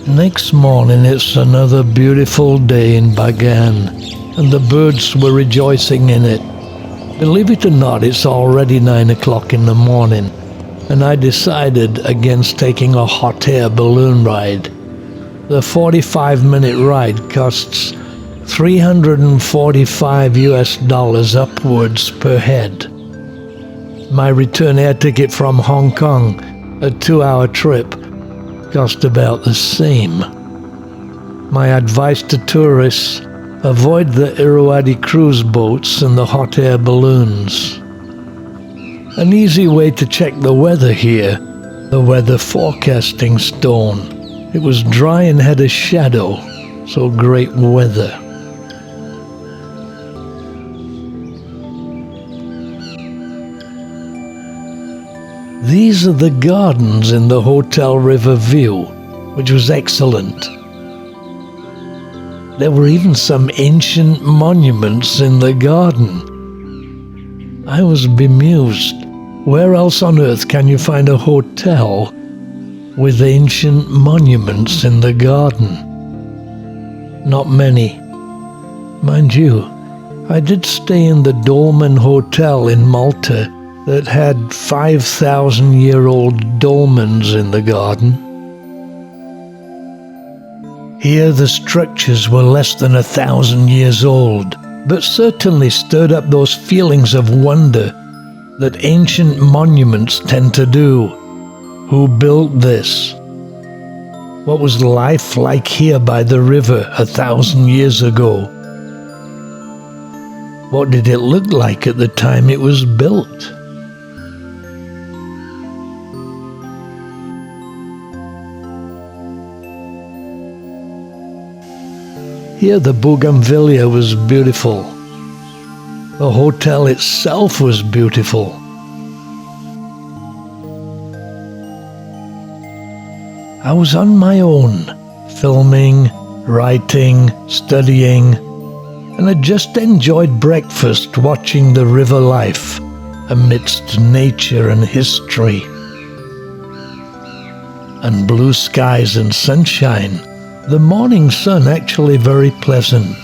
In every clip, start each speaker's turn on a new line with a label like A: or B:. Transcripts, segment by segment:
A: Next morning it's another beautiful day in Bagan, and the birds were rejoicing in it. Believe it or not, it's already 9 o'clock in the morning, and I decided against taking a hot air balloon ride. The 45-minute ride costs $345 upwards per head. My return air ticket from Hong Kong, a 2-hour trip, cost about the same. My advice to tourists: avoid the Irrawaddy cruise boats and the hot air balloons. An easy way to check the weather here, the weather forecasting stone. It was dry and had a shadow, so great weather. These are the gardens in the hotel river view, which was excellent. There were even some ancient monuments in the garden. I was bemused. Where else on earth can you find a hotel with ancient monuments in the garden? Not many. Mind you, I did stay in the Dolmen Hotel in Malta that had 5,000-year-old dolmens in the garden. Here the structures were less than 1,000 years old, but certainly stirred up those feelings of wonder that ancient monuments tend to do. Who built this? What was life like here by the river 1,000 years ago? What did it look like at the time it was built? Here the bougainvillea was beautiful. The hotel itself was beautiful. I was on my own, filming, writing, studying, and I just enjoyed breakfast watching the river life amidst nature and history. And blue skies and sunshine. The morning sun actually very pleasant.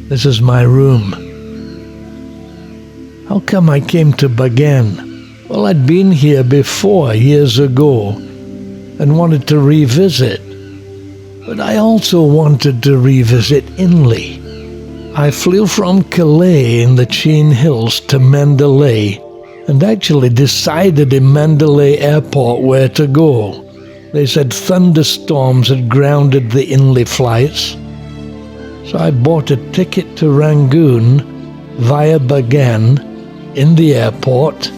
A: This is my room. How come I came to Bagan? Well, I'd been here before years ago and wanted to revisit. But I also wanted to revisit Inle. I flew from Calais in the Chin Hills to Mandalay and actually decided in Mandalay Airport where to go. They said thunderstorms had grounded the Inle flights. So I bought a ticket to Rangoon via Bagan in the airport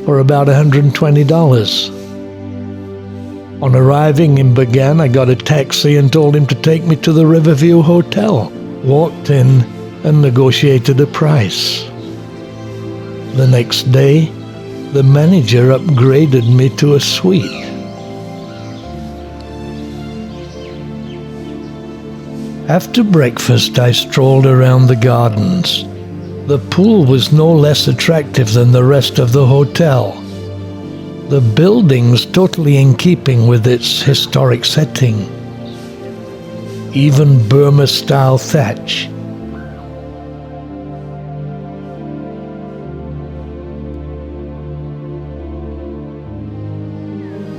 A: for about $120. On arriving in Bagan, I got a taxi and told him to take me to the Riverview Hotel. Walked in and negotiated a price. The next day, the manager upgraded me to a suite. After breakfast, I strolled around the gardens. The pool was no less attractive than the rest of the hotel. The buildings totally in keeping with its historic setting. Even Burma-style thatch.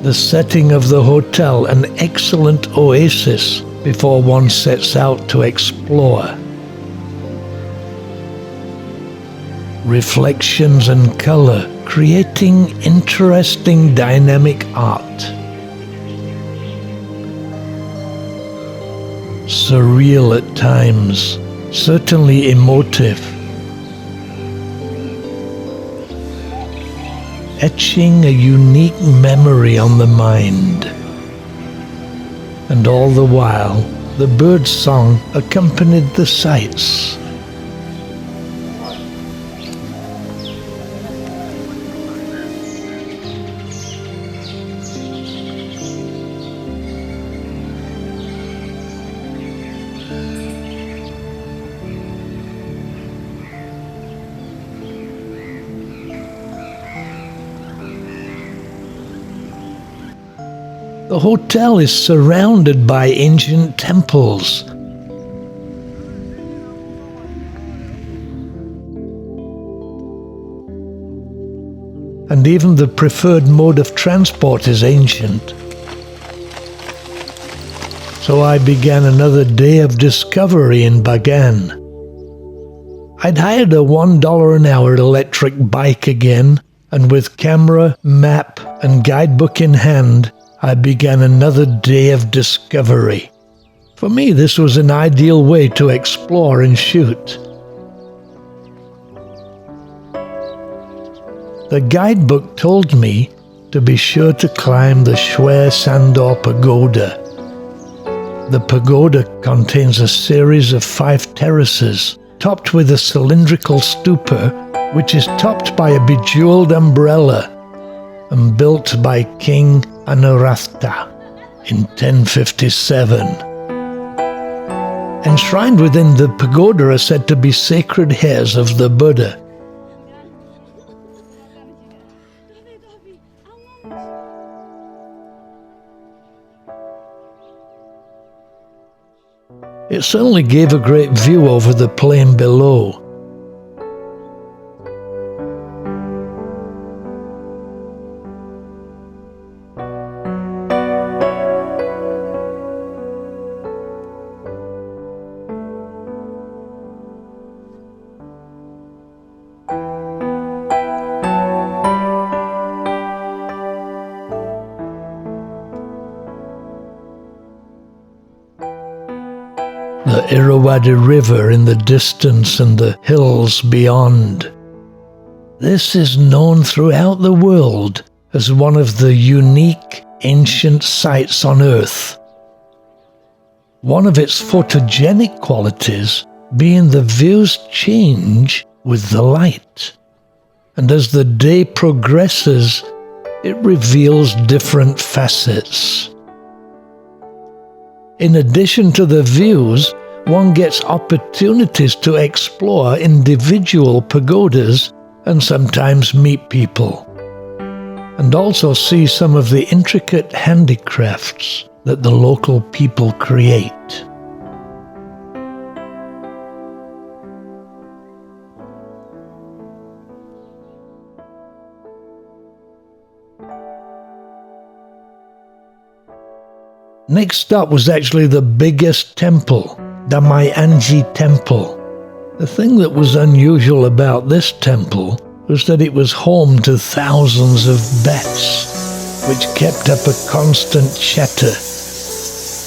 A: The setting of the hotel an excellent oasis before one sets out to explore. Reflections and color creating interesting dynamic art. Surreal at times, certainly emotive. Etching a unique memory on the mind. And all the while, the bird's song accompanied the sights. The hotel is surrounded by ancient temples. And even the preferred mode of transport is ancient. So I began another day of discovery in Bagan. I'd hired a $1 an hour electric bike again, and with camera, map, and guidebook in hand, I began another day of discovery. For me, this was an ideal way to explore and shoot. The guidebook told me to be sure to climb the Shwe Sandor Pagoda. The pagoda contains a series of 5 terraces, topped with a cylindrical stupa, which is topped by a bejeweled umbrella, and built by King Anuruddha in 1057. Enshrined within the pagoda are said to be sacred hairs of the Buddha. It certainly gave a great view over the plain below. The Irrawaddy River in the distance and the hills beyond. This is known throughout the world as one of the unique ancient sites on Earth. One of its photogenic qualities being the views change with the light. And as the day progresses, it reveals different facets. In addition to the views, one gets opportunities to explore individual pagodas and sometimes meet people, and also see some of the intricate handicrafts that the local people create. Next up was actually the biggest temple, Dhammayangyi Temple. The thing that was unusual about this temple was that it was home to thousands of bats, which kept up a constant chatter,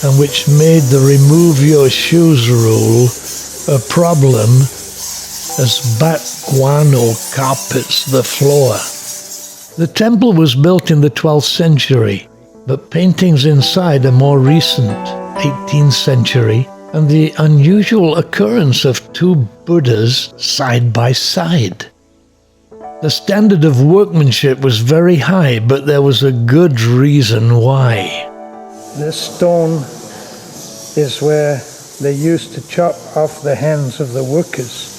A: and which made the remove your shoes rule a problem as bat guano carpets the floor. The temple was built in the 12th century, but paintings inside are more recent, 18th century, and the unusual occurrence of 2 Buddhas side by side. The standard of workmanship was very high, but there was a good reason why.
B: This stone is where they used to chop off the hands of the workers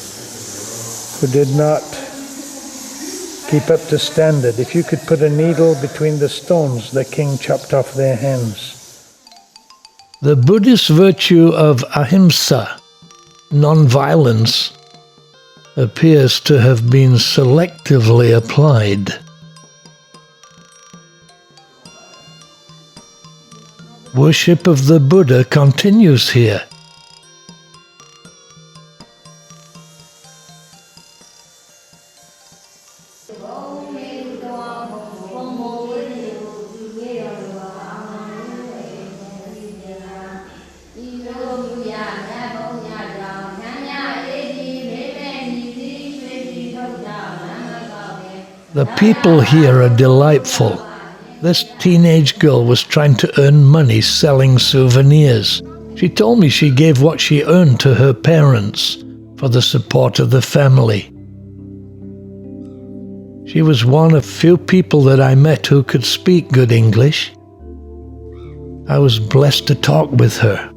B: who did not keep up to standard. If you could put a needle between the stones, the king chopped off their hands.
A: The Buddhist virtue of ahimsa, non-violence, appears to have been selectively applied. Worship of the Buddha continues here. The people here are delightful. This teenage girl was trying to earn money selling souvenirs. She told me she gave what she earned to her parents for the support of the family. She was one of few people that I met who could speak good English. I was blessed to talk with her.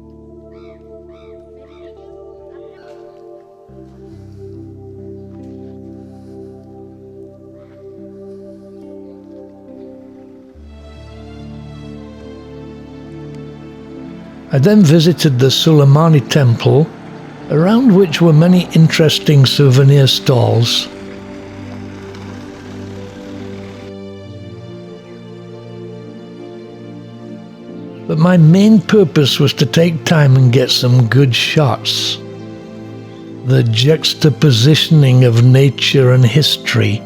A: I then visited the Sulamani Temple, around which were many interesting souvenir stalls. But my main purpose was to take time and get some good shots. The juxtapositioning of nature and history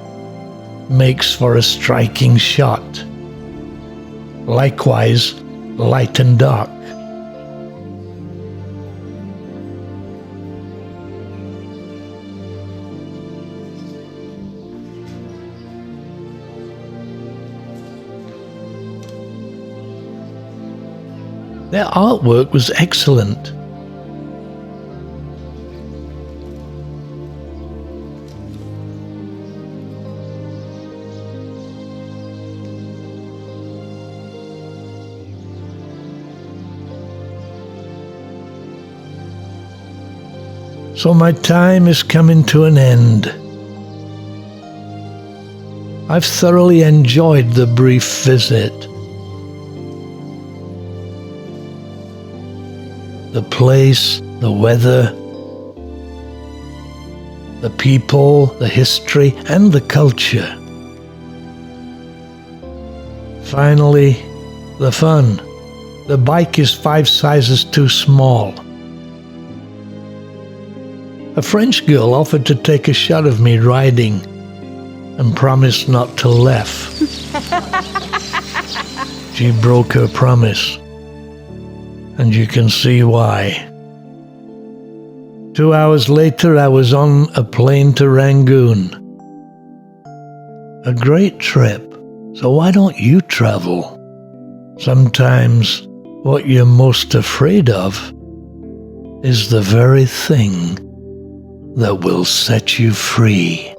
A: makes for a striking shot. Likewise, light and dark. Their artwork was excellent. So my time is coming to an end. I've thoroughly enjoyed the brief visit. The place, the weather, the people, the history, and the culture. Finally, the fun. The bike is 5 sizes too small. A French girl offered to take a shot of me riding and promised not to laugh. She broke her promise. And you can see why. 2 hours later, I was on a plane to Rangoon. A great trip, so why don't you travel? Sometimes what you're most afraid of is the very thing that will set you free.